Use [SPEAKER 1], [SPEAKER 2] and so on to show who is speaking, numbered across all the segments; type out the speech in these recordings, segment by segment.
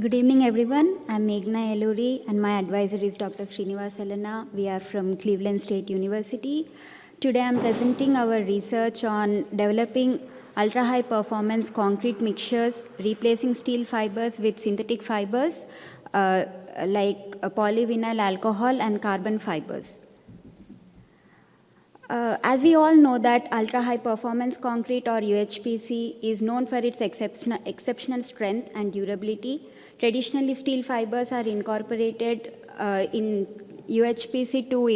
[SPEAKER 1] Good evening, everyone. I'm Meghna Eluri, and my advisor is Dr. Srinivas Elana. We are from Cleveland State University. Today, I'm presenting our research on developing ultra-high performance concrete mixtures, replacing steel fibers with synthetic fibers like polyvinyl alcohol and carbon fibers. As we all know that ultra-high performance concrete or UHPC is known for its exceptional strength and durability. Traditionally, steel fibers are incorporated in UHPC to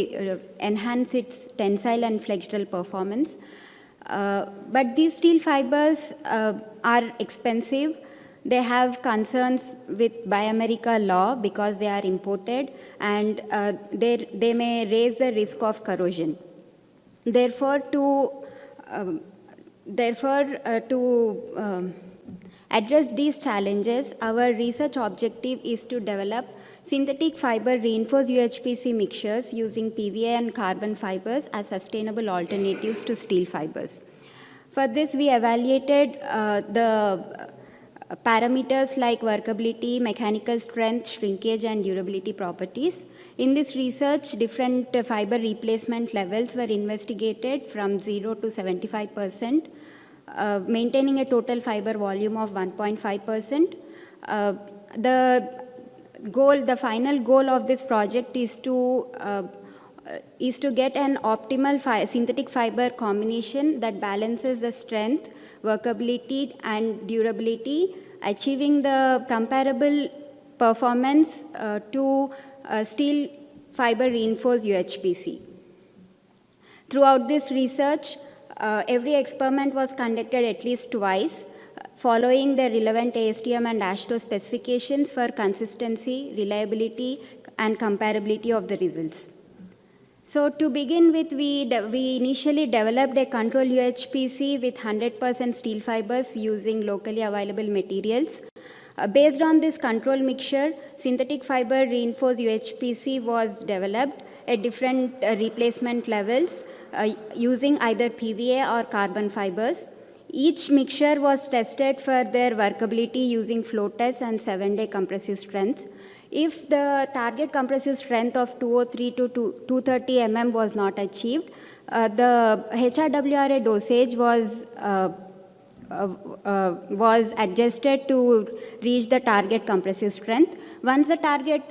[SPEAKER 1] enhance its tensile and flexural performance. But these steel fibers are expensive. They have concerns with Buy America law because they are imported, and they may raise the risk of corrosion. Therefore, to address these challenges, our research objective is to develop synthetic fiber reinforced UHPC mixtures using PVA and carbon fibers as sustainable alternatives to steel fibers. For this, we evaluated the parameters like workability, mechanical strength, shrinkage, and durability properties. In this research, different fiber replacement levels were investigated from 0 to 75%, maintaining a total fiber volume of 1.5%. The final goal of this project is to get an optimal synthetic fiber combination that balances the strength, workability, and durability, achieving the comparable performance to steel fiber reinforced UHPC. Throughout this research, every experiment was conducted at least twice, following the relevant ASTM and AASHTO specifications for consistency, reliability, and comparability of the results. So to begin with, we initially developed a control UHPC with 100% steel fibers using locally available materials. Based on this control mixture, synthetic fiber reinforced UHPC was developed at different replacement levels using either PVA or carbon fibers. Each mixture was tested for their workability using flow tests and 7-day compressive strength. If the target compressive strength of 203 to 230 mm was not achieved, the HRWRA dosage was adjusted to reach the target compressive strength. Once the target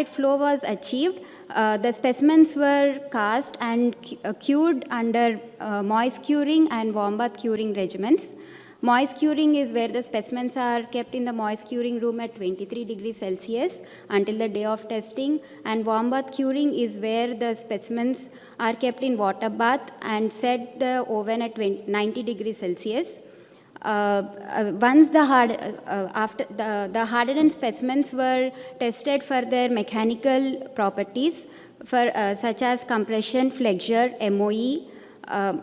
[SPEAKER 1] flow was achieved, the specimens were cast and cured under moist curing and warm bath curing regimens. Moist curing is where the specimens are kept in the moist curing room at 23 degrees Celsius until the day of testing, and warm bath curing is where the specimens are kept in water bath and set the oven at 90 degrees Celsius. Once the hardened specimens were tested for their mechanical properties, such as compression, flexure, MOE,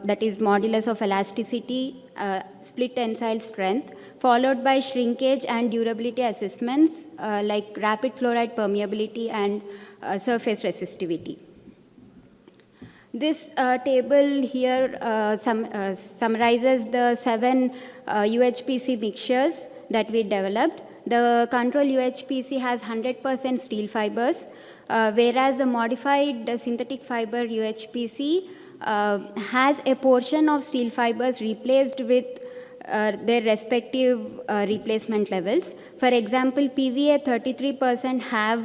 [SPEAKER 1] that is modulus of elasticity, split tensile strength, followed by shrinkage and durability assessments like rapid chloride permeability and surface resistivity. This table here summarizes the 7 UHPC mixtures that we developed. The control UHPC has 100% steel fibers, whereas the modified synthetic fiber UHPC has a portion of steel fibers replaced with their respective replacement levels. For example, PVA 33% have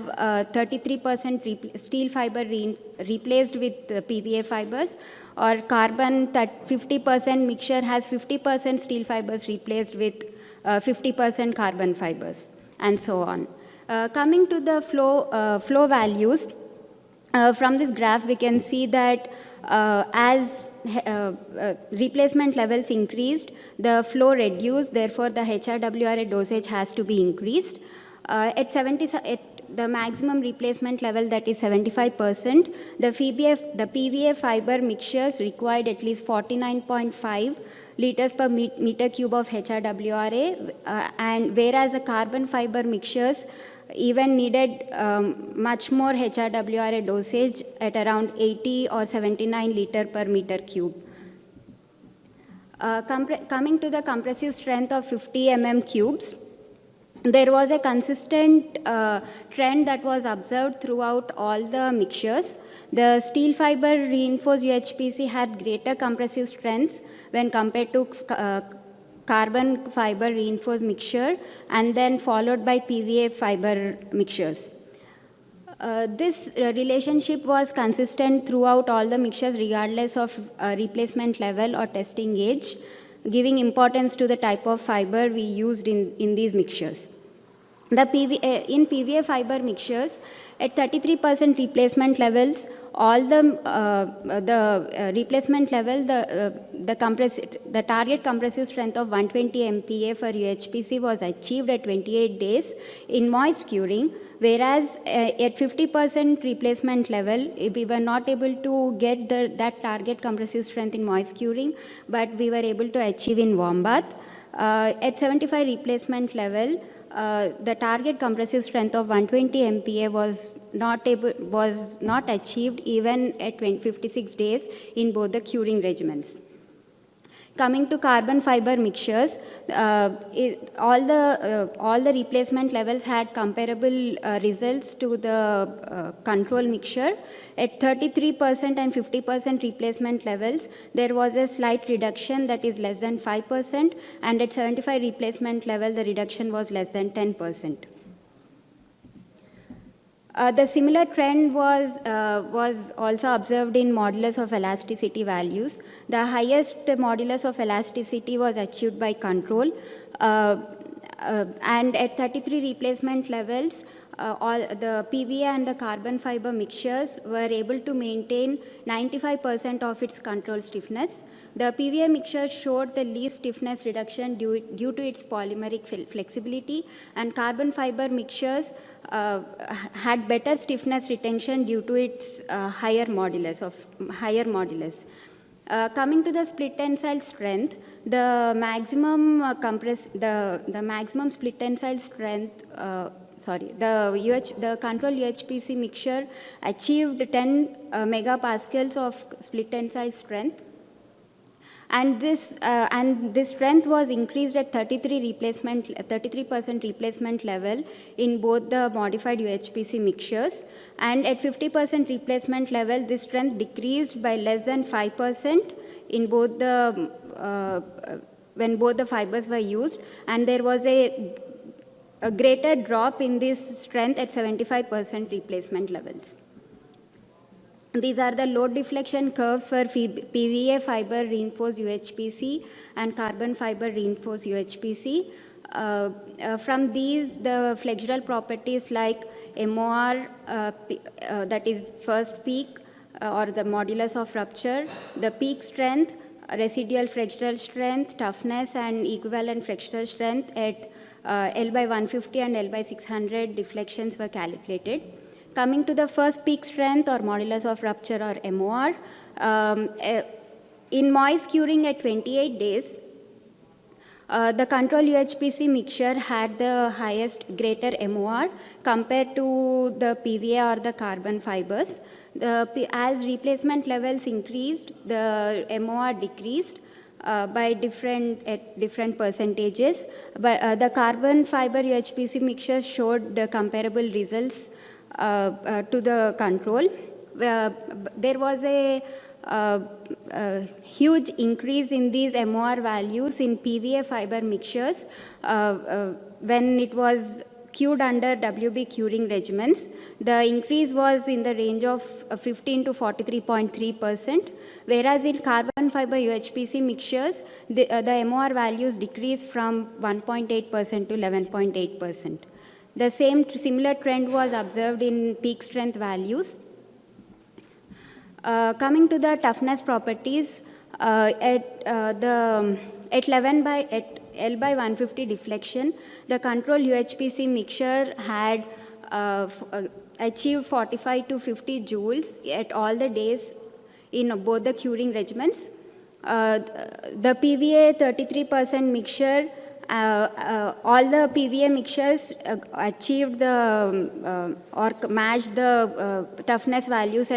[SPEAKER 1] 33% steel fiber replaced with PVA fibers, or carbon 50% mixture has 50% steel fibers replaced with 50% carbon fibers, and so on. Coming to the flow values, from this graph we can see that as replacement levels increased, the flow reduced, therefore the HRWRA dosage has to be increased. At the maximum replacement level, that is 75%, the PVA fiber mixtures required at least 49.5 liters per meter cube of HRWRA, and whereas the carbon fiber mixtures even needed much more HRWRA dosage at around 80 or 79 liter per meter cube. Coming to the compressive strength of 50 cubes, there was a consistent trend that was observed throughout all the mixtures. The steel fiber reinforced UHPC had greater compressive strengths when compared to carbon fiber reinforced mixture, and then followed by PVA fiber mixtures. This relationship was consistent throughout all the mixtures regardless of replacement level or testing age, giving importance to the type of fiber we used in these mixtures. In PVA fiber mixtures, at 33% replacement levels, all the replacement level, the target compressive strength of 120 MPa for UHPC was achieved at 28 days in moist curing, whereas at 50% replacement level, we were not able to get that target compressive strength in moist curing, but we were able to achieve in warm bath. At 75 replacement level, the target compressive strength of 120 MPa was not achieved even at 56 days in both the curing regimens. Coming to carbon fiber mixtures, all the replacement levels had comparable results to the control mixture. At 33% and 50% replacement levels, there was a slight reduction that is less than 5%, and at 75 replacement level, the reduction was less than 10%. The similar trend was also observed in modulus of elasticity values. The highest modulus of elasticity was achieved by control, and at 33 replacement levels, all the PVA and the carbon fiber mixtures were able to maintain 95% of its control stiffness. The PVA mixture showed the least stiffness reduction due to its polymeric flexibility, and carbon fiber mixtures had better stiffness retention due to its higher modulus. Coming to the split tensile strength, the maximum split tensile strength, the control UHPC mixture achieved 10 megapascals of split tensile strength, and this strength was increased at 33% replacement level in both the modified UHPC mixtures, and at 50% replacement level, this strength decreased by less than 5% in both the when both the fibers were used, and there was a greater drop in this strength at 75% replacement levels. These are the load deflection curves for PVA fiber reinforced UHPC and carbon fiber reinforced UHPC. From these, the flexural properties like MOR, that is first peak or the modulus of rupture, the peak strength, residual flexural strength, toughness, and equivalent flexural strength at L by 150 and L by 600 deflections were calculated. Coming to the first peak strength or modulus of rupture or MOR, in moist curing at 28 days, the control UHPC mixture had the greater MOR compared to the PVA or the carbon fibers. As replacement levels increased, the MOR decreased by different percentages, but the carbon fiber UHPC mixture showed the comparable results to the control. There was a huge increase in these MOR values in PVA fiber mixtures when it was cured under WB curing regimens. The increase was in the range of 15 to 43.3%, whereas in carbon fiber UHPC mixtures, the MOR values decreased from 1.8% to 11.8%. The similar trend was observed in peak strength values. Coming to the toughness properties, at L by 150 deflection, the control UHPC mixture had achieved 45 to 50 joules at all the days in both the curing regimens. The PVA 33% mixture all the PVA mixtures achieved the or matched the toughness values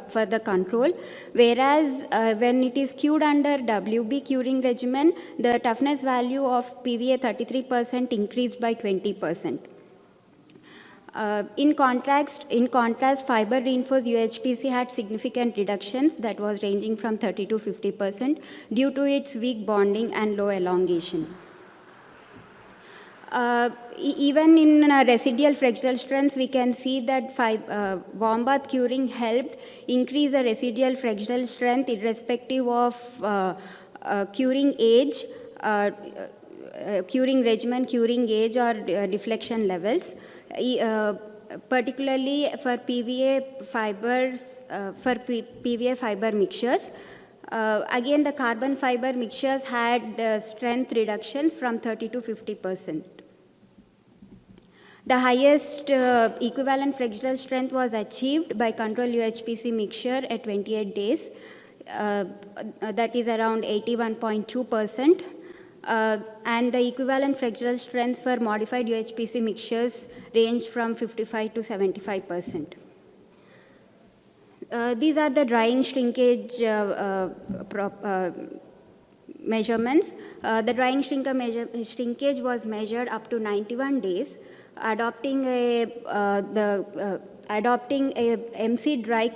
[SPEAKER 1] for the control, whereas when it is cured under WB curing regimen, the toughness value of PVA 33% increased by 20%. In contrast, fiber reinforced UHPC had significant reductions that was ranging from 30 to 50% due to its weak bonding and low elongation. Even in residual fractal strengths, we can see that warm bath curing helped increase the residual fractal strength irrespective of curing age, curing regimen, curing age, or deflection levels. Particularly for PVA fibers, for PVA fiber mixtures. Again, the carbon fiber mixtures had strength reductions from 30 to 50%. The highest equivalent fractal strength was achieved by control UHPC mixture at 28 days. That is around 81.2%. And the equivalent fractal strengths for modified UHPC mixtures ranged from 55 to 75%. These are the drying shrinkage measurements. The drying shrinkage was measured up to 91 days, adopting a MC dry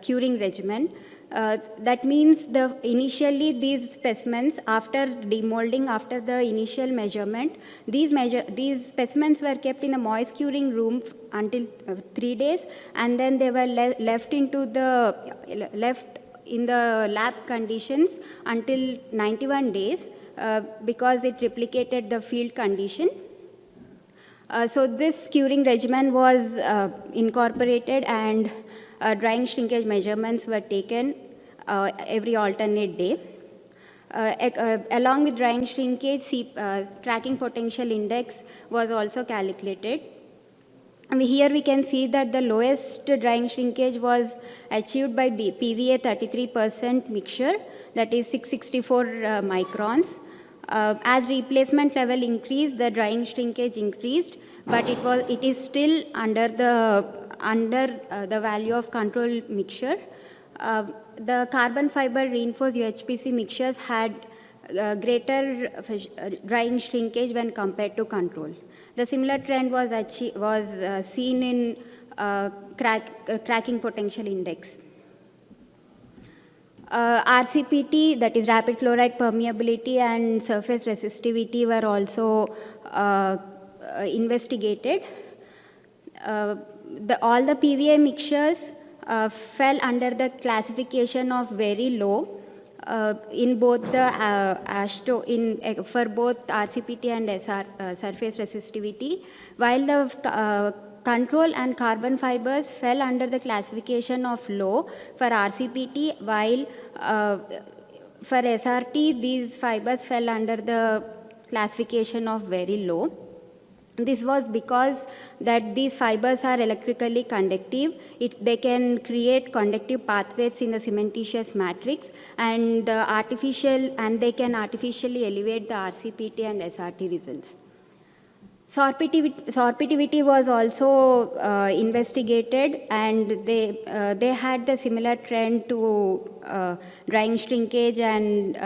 [SPEAKER 1] curing regimen. That means initially these specimens, after demolding, after the initial measurement, these specimens were kept in a moist curing room until 3 days, and then they were left in the lab conditions until 91 days because it replicated the field condition. So this curing regimen was incorporated, and drying shrinkage measurements were taken every alternate day. Along with drying shrinkage, cracking potential index was also calculated. Here we can see that the lowest drying shrinkage was achieved by PVA 33% mixture, that is 664 microns. As replacement level increased, the drying shrinkage increased, but it is still under the value of control mixture. The carbon fiber reinforced UHPC mixtures had greater drying shrinkage when compared to control. The similar trend was seen in cracking potential index. RCPT, that is rapid chloride permeability, and surface resistivity were also investigated. All the PVA mixtures fell under the classification of very low in both the for both RCPT and surface resistivity, while the control and carbon fibers fell under the classification of low for RCPT, while for SRT these fibers fell under the classification of very low. This was because that these fibers are electrically conductive. They can create conductive pathways in the cementitious matrix, and they can artificially elevate the RCPT and SRT results. Sorptivity was also investigated, and they had the similar trend to drying shrinkage and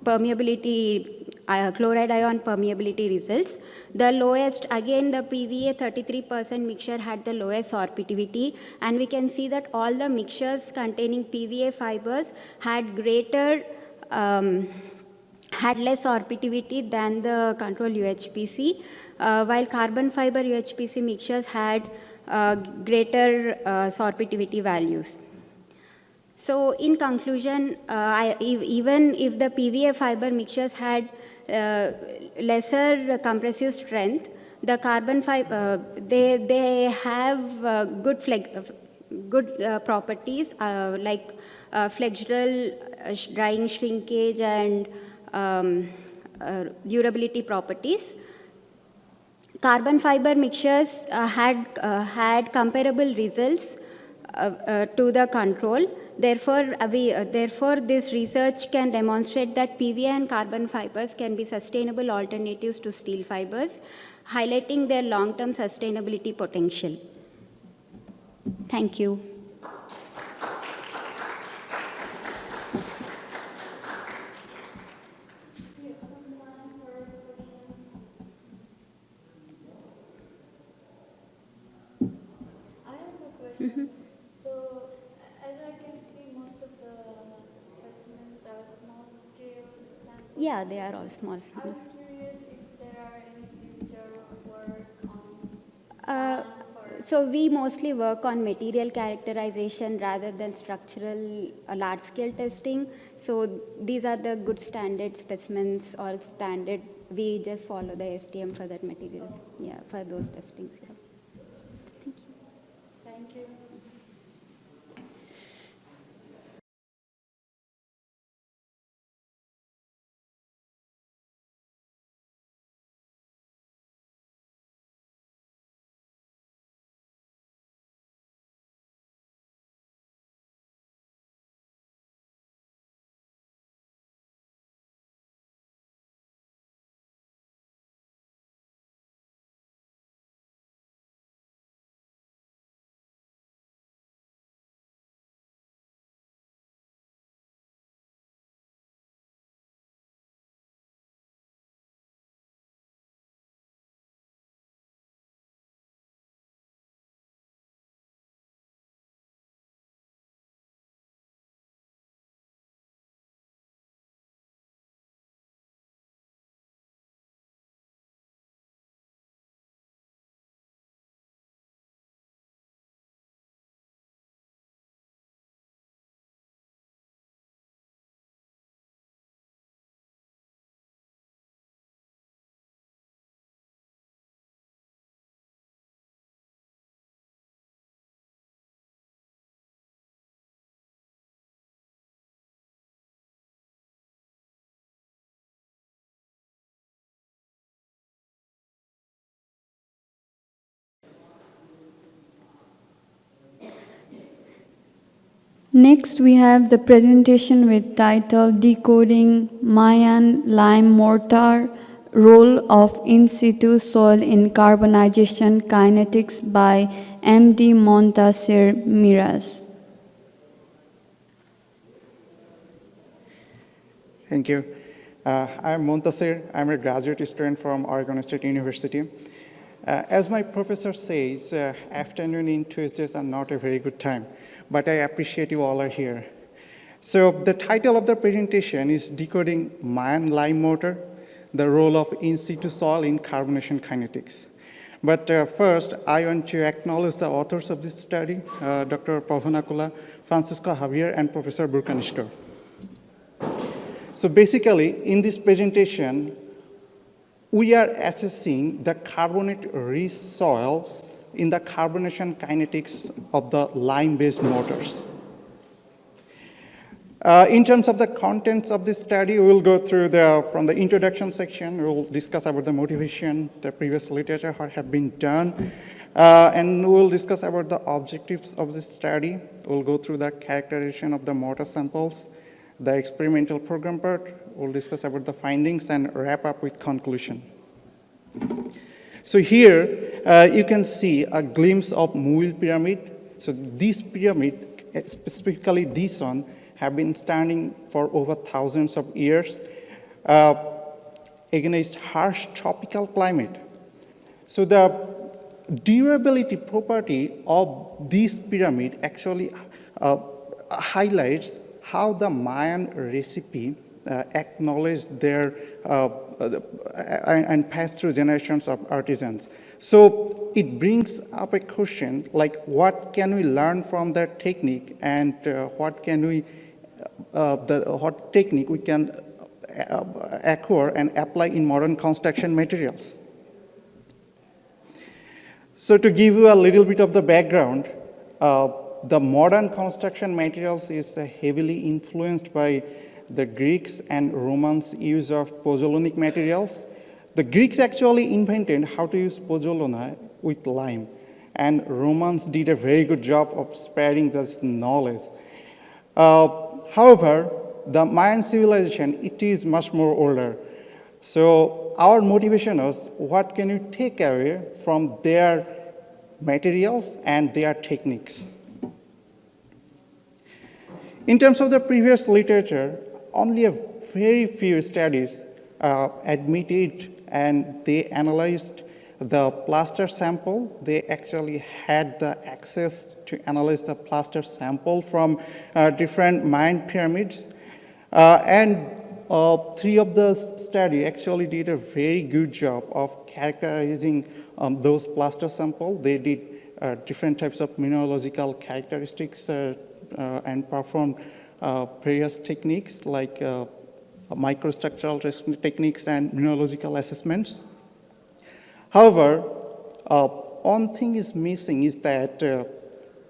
[SPEAKER 1] permeability, chloride ion permeability results. The lowest, again, the PVA 33% mixture had the lowest sorptivity, and we can see that all the mixtures containing PVA fibers had had less sorptivity than the control UHPC, while carbon fiber UHPC mixtures had greater sorptivity values. So in conclusion, even if the PVA fiber mixtures had lesser compressive strength, the carbon fiber, they have good properties like flexural, drying shrinkage, and durability properties. Carbon fiber mixtures had comparable results to the control. Therefore, this research can demonstrate that PVA and carbon fibers can be sustainable alternatives to steel fibers, highlighting their long-term sustainability potential. Thank you.
[SPEAKER 2] Mm-hmm. So, as I can see, most of the specimens are small scale samples.
[SPEAKER 1] Yeah, they are all small
[SPEAKER 2] I
[SPEAKER 1] scale.
[SPEAKER 2] was curious if there are any future work on
[SPEAKER 1] So we mostly work on material characterization rather than structural large-scale testing. So these are the good standard specimens or standard. We just follow the STM for that material. Yeah, for those testings. Yeah.
[SPEAKER 2] Thank you.
[SPEAKER 3] Next, we have the presentation with title Decoding Mayan Lime Mortar, Role of In Situ Soil in Carbonation Kinetics by M.D. Montaseer, Meraz.
[SPEAKER 4] Thank you. I'm Montaseer. I'm a graduate student from Oregon State University. As my professor says, afternoon in Tuesdays are not a very good time, but I appreciate you all are here. So the title of the presentation is Decoding Mayan Lime Mortar, the Role of In Situ Soil in Carbonation Kinetics. But first, I want to acknowledge the authors of this study, Dr. Pavonakula, Francisco Javier, and Professor Burkanishko. So basically, in this presentation, we are assessing the carbonate-rich soil in the carbonation kinetics of the lime-based mortars. In terms of the contents of this study, we will go through from the introduction section, we will discuss about the motivation, the previous literature have been done, and we will discuss about the objectives of this study. We'll go through the characterization of the mortar samples, the experimental program part, we'll discuss about the findings and wrap up with conclusion. So here, you can see a glimpse of Muyil Pyramid. So this pyramid, specifically this one, have been standing for over thousands of years against harsh tropical climate. So the durability property of this pyramid actually highlights how the Mayan recipe acknowledged their and passed through generations of artisans. So it brings up a question like, what can we learn from that technique, and what technique we can acquire and apply in modern construction materials? So to give you a little bit of the background, the modern construction materials is heavily influenced by the Greeks and Romans' use of pozzolanic materials. The Greeks actually invented how to use pozzolana with lime. and Romans did a very good job of spreading this knowledge. However, the Mayan civilization, it is much more older. So our motivation is, what can you take away from their materials and their techniques? In terms of the previous literature, only a very few studies admitted and they analyzed the plaster sample. They actually had the access to analyze the plaster sample from different Mayan pyramids. And 3 of the study actually did a very good job of characterizing those plaster sample. They did different types of mineralogical characteristics and performed various techniques like microstructural techniques and mineralogical assessments. However, one thing is missing is that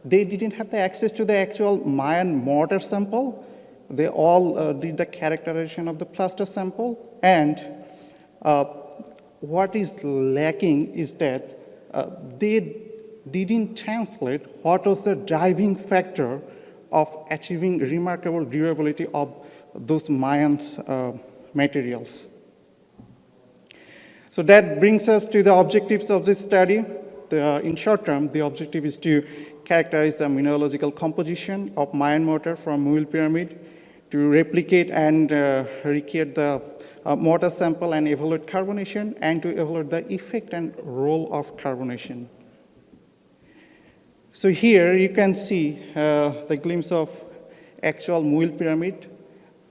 [SPEAKER 4] they didn't have the access to the actual Mayan mortar sample. They all did the characterization of the plaster sample, and what is lacking is that they didn't translate what was the driving factor of achieving remarkable durability of those Mayan materials. So that brings us to the objectives of this study. In short term, the objective is to characterize the mineralogical composition of Mayan mortar from Muyil Pyramid, to replicate and recreate the mortar sample and evaluate carbonation, and to evaluate the effect and role of carbonation. So here you can see the glimpse of actual Muyil Pyramid,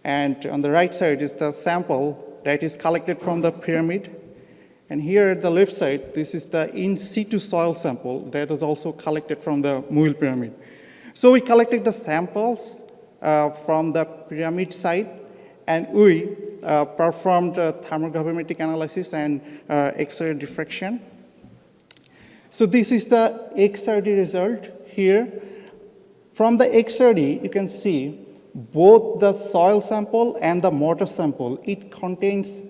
[SPEAKER 4] and on the right side is the sample that is collected from the pyramid. And here at the left side, this is the in situ soil sample that is also collected from the Muyil Pyramid. So we collected the samples from the pyramid site, and we performed thermogravimetric analysis and X-ray diffraction. So this is the XRD result here. From the XRD, you can see both the soil sample and the mortar sample, it contains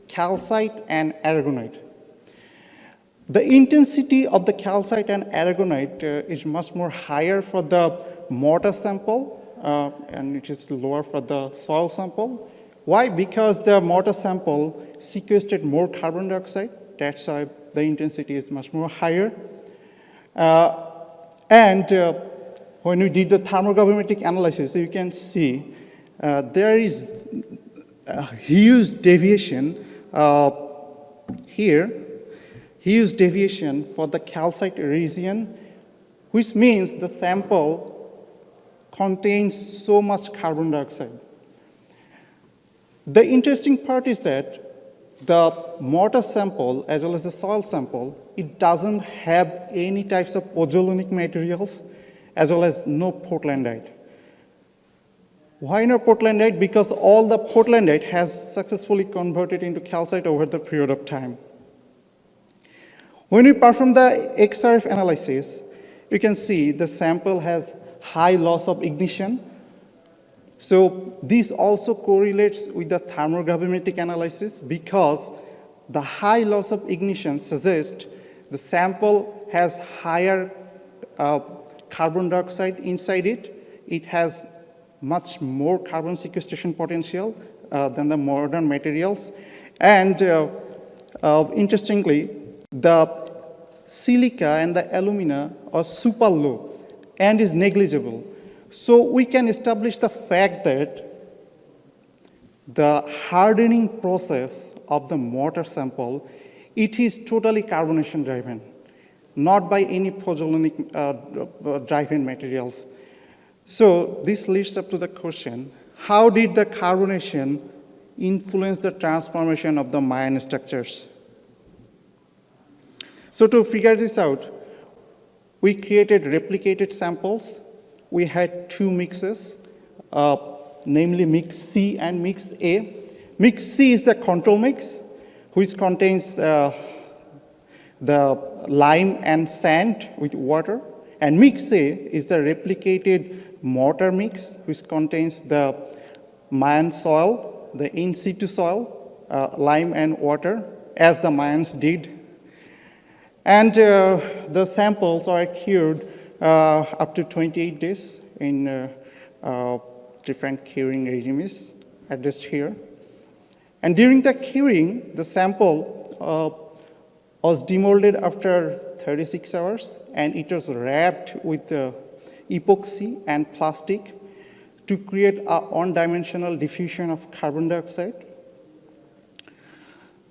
[SPEAKER 4] calcite and aragonite. The intensity of the calcite and aragonite is much more higher for the mortar sample, and it is lower for the soil sample. Why? Because the mortar sample sequestered more carbon dioxide. That's why the intensity is much more higher. When we did the thermogravimetric analysis, you can see there is a huge deviation here, huge deviation for the calcite region, which means the sample contains so much carbon dioxide. The interesting part is that the mortar sample, as well as the soil sample, it doesn't have any types of pozzolanic materials, as well as no portlandite. Why no portlandite? Because all the portlandite has successfully converted into calcite over the period of time. When we perform the XRF analysis, you can see the sample has high loss of ignition. So this also correlates with the thermogravimetric analysis, because the high loss of ignition suggests the sample has higher carbon dioxide inside it. It has much more carbon sequestration potential than the modern materials. And interestingly, the silica and the alumina are super low and is negligible. So we can establish the fact that the hardening process of the mortar sample, it is totally carbonation driven, not by any pozzolanic driven materials. So this leads up to the question, how did the carbonation influence the transformation of the Mayan structures? So to figure this out, we created replicated samples. We had 2 mixes, namely mix C and mix A. Mix C is the control mix, which contains the lime and sand with water. And mix A is the replicated mortar mix, which contains the Mayan soil, the in situ soil, lime and water, as the Mayans did. And the samples are cured up to 28 days in different curing regimes addressed here. And during the curing, the sample was demolded after 36 hours, and it was wrapped with epoxy and plastic to create a one-dimensional diffusion of carbon dioxide.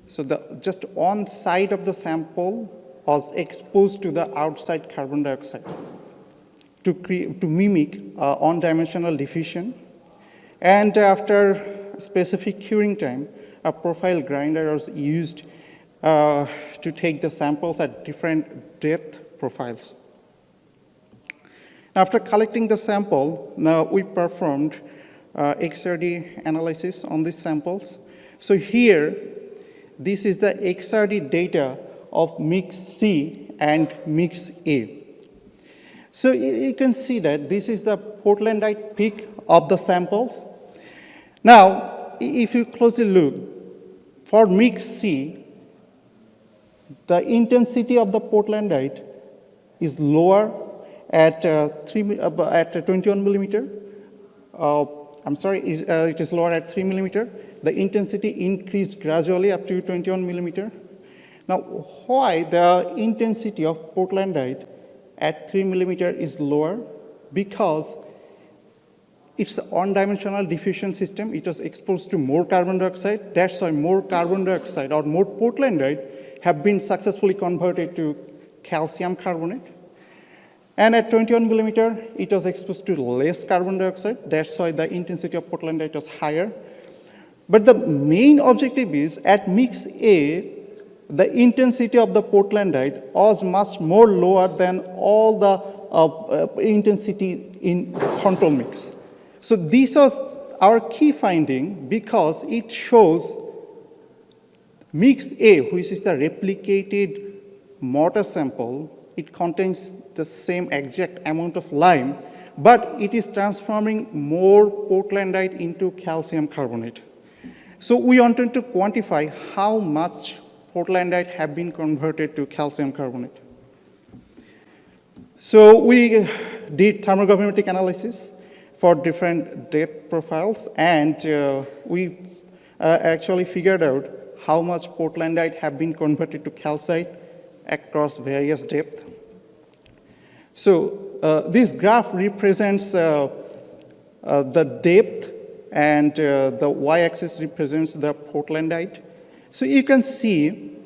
[SPEAKER 4] So just one side of the sample was exposed to the outside carbon dioxide to mimic one-dimensional diffusion. And after specific curing time, a profile grinder was used to take the samples at different depth profiles. After collecting the sample, now we performed XRD analysis on these samples. So here, this is the XRD data of mix C and mix A. So you can see that this is the Portlandite peak of the samples. Now, if you closely look, for mix C, the intensity of the Portlandite is lower at 21 millimeter. It is lower at 3 millimeter. The intensity increased gradually up to 21 millimeter. Now, why the intensity of Portlandite at 3 millimeter is lower? Because it's a one-dimensional diffusion system. It was exposed to more carbon dioxide. That's why more carbon dioxide or more Portlandite have been successfully converted to calcium carbonate. And at 21 millimeter, it was exposed to less carbon dioxide. That's why the intensity of Portlandite was higher. But the main objective is at mix A, the intensity of the Portlandite was much more lower than all the intensity in control mix. So this was our key finding because it shows mix A, which is the replicated mortar sample, it contains the same exact amount of lime, but it is transforming more Portlandite into calcium carbonate. So we wanted to quantify how much Portlandite have been converted to calcium carbonate. So we did thermogravimetric analysis for different depth profiles, and we actually figured out how much Portlandite have been converted to calcite across various depths. So this graph represents the depth, and the y-axis represents the Portlandite. So you can see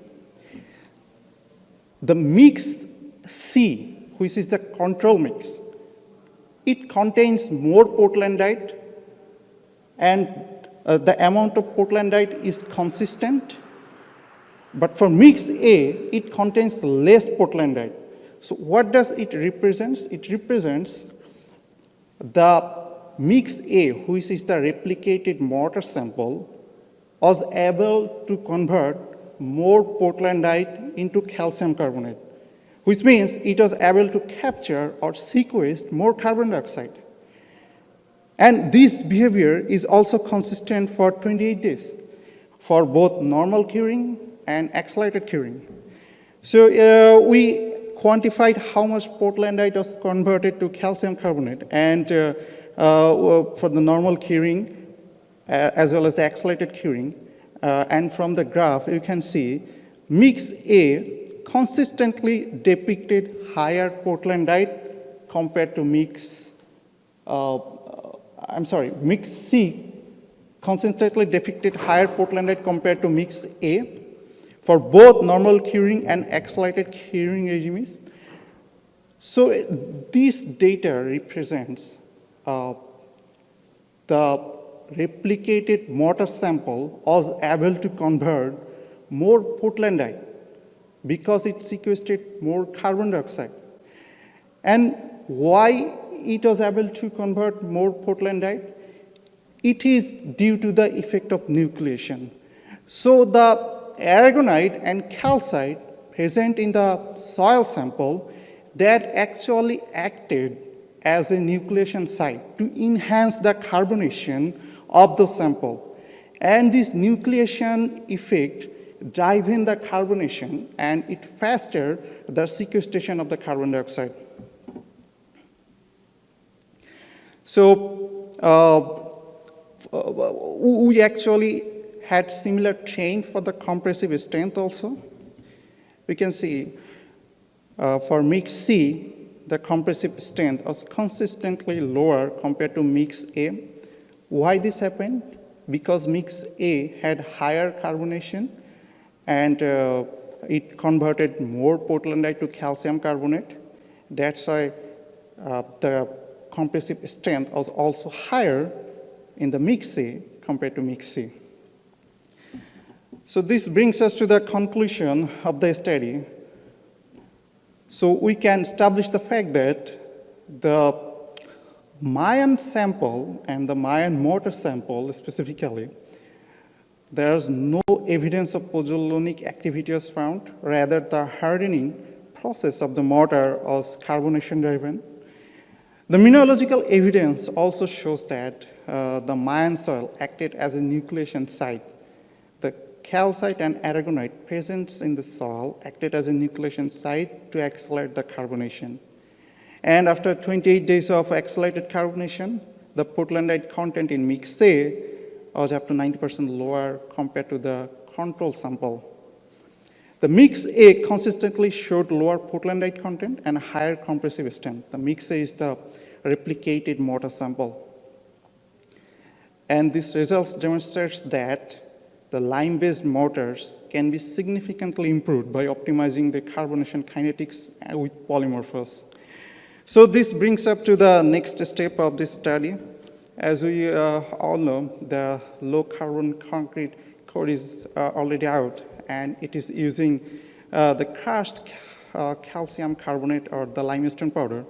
[SPEAKER 4] the mix C, which is the control mix, it contains more Portlandite, and the amount of Portlandite is consistent. But for mix A, it contains less Portlandite. So what does it represent? It represents the mix A, which is the replicated mortar sample, was able to convert more Portlandite into calcium carbonate, which means it was able to capture or sequester more carbon dioxide. And this behavior is also consistent for 28 days for both normal curing and accelerated curing. So we quantified how much Portlandite was converted to calcium carbonate, and for the normal curing as well as the accelerated curing. And from the graph, you can see mix A consistently depicted higher Portlandite compared to mix C consistently depicted higher Portlandite compared to mix A for both normal curing and accelerated curing regimes. So this data represents the replicated mortar sample was able to convert more Portlandite because it sequestered more carbon dioxide. And why it was able to convert more Portlandite? It is due to the effect of nucleation. So the Aragonite and calcite present in the soil sample that actually acted as a nucleation site to enhance the carbonation of the sample. And this nucleation effect drive in the carbonation and it faster the sequestration of the carbon dioxide. So we actually had similar trend for the compressive strength also. We can see for mix C, the compressive strength was consistently lower compared to mix A. Why this happened? Because mix A had higher carbonation and it converted more Portlandite to calcium carbonate. That's why the compressive strength was also higher in the mix A compared to mix C. So this brings us to the conclusion of the study. So we can establish the fact that the Mayan sample and the Mayan mortar sample specifically, there's no evidence of pozzolanic activity was found. Rather, the hardening process of the mortar was carbonation driven. The mineralogical evidence also shows that the Mayan soil acted as a nucleation site. The calcite and aragonite present in the soil acted as a nucleation site to accelerate the carbonation. And after 28 days of accelerated carbonation, the Portlandite content in mix A was up to 90% lower compared to the control sample. The mix A consistently showed lower Portlandite content and higher compressive strength. The mix A is the replicated mortar sample. And this results demonstrates that the lime-based mortars can be significantly improved by optimizing the carbonation kinetics with polymorphs. So this brings up to the next step of this study. As we all know, the low-carbon concrete code is already out, and it is using the crushed calcium carbonate or the limestone powder,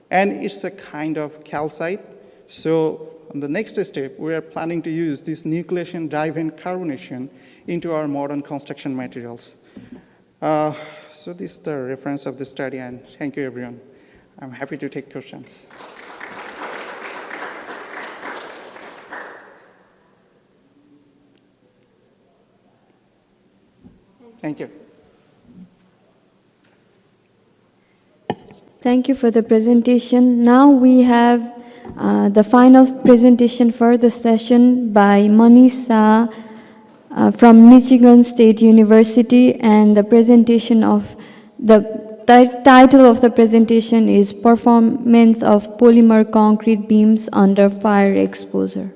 [SPEAKER 4] and it's a kind of calcite. So on the next step, we are planning to use this nucleation drive-in carbonation into our modern construction materials. So this is the reference of the study, and thank you, everyone. I'm happy to take questions. Thank you.
[SPEAKER 3] Thank you for the presentation. Now we have the final presentation for the session by Manisa from Michigan State University, and the presentation of the title of the presentation is Performance of Polymer Concrete Beams Under Fire Exposure.